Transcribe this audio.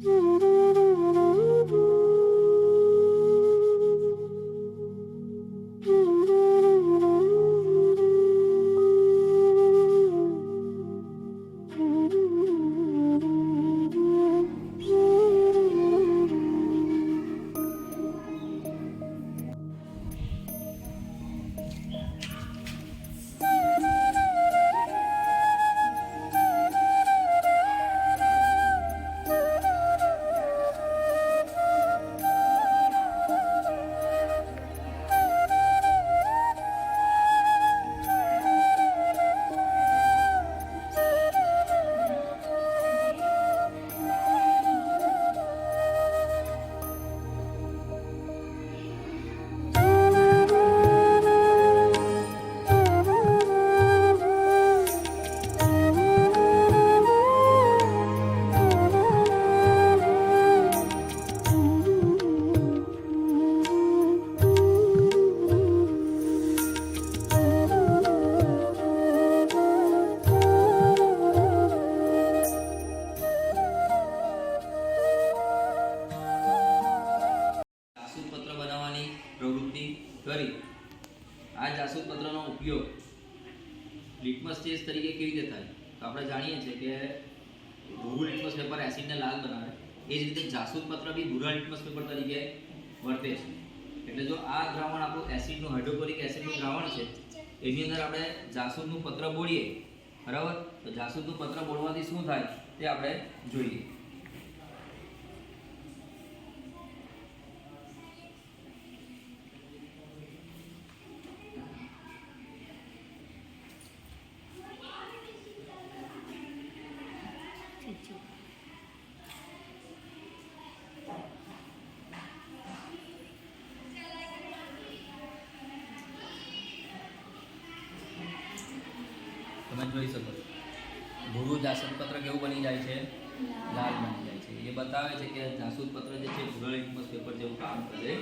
આ જાસૂદ પત્રનો ઉપયોગ litmus test તરીકે કેવી રીતે થાય? તો આપણે જાણીએ છીએ કે ભૂરું લિટમસ પેપર એસિડને લાલ બનાવે, એ જ રીતે જાસૂદ પત્ર બી ભૂરા લિટમસ પેપર તરીકે વર્તે છે. એટલે જો આ દ્રાવણ આપણું એસિડનું હાઇડ્રોક્લોરિક એસિડનું દ્રાવણ છે, એની અંદર આપણે જાસૂદનું પત્ર બોળીએ, બરાબર? તો જાસૂદનું પત્ર બોળવાથી શું થાય તે આપણે જોઈએ. તમે જોઈ શકો છો ભૂરું જાસૂદ પત્ર કેવું બની જાય છે? લાલ બની જાય છે. એ બતાવે છે કે જાસૂદ પત્ર જે છે ભૂરા લિટમસ પેપર જેવું કામ કરે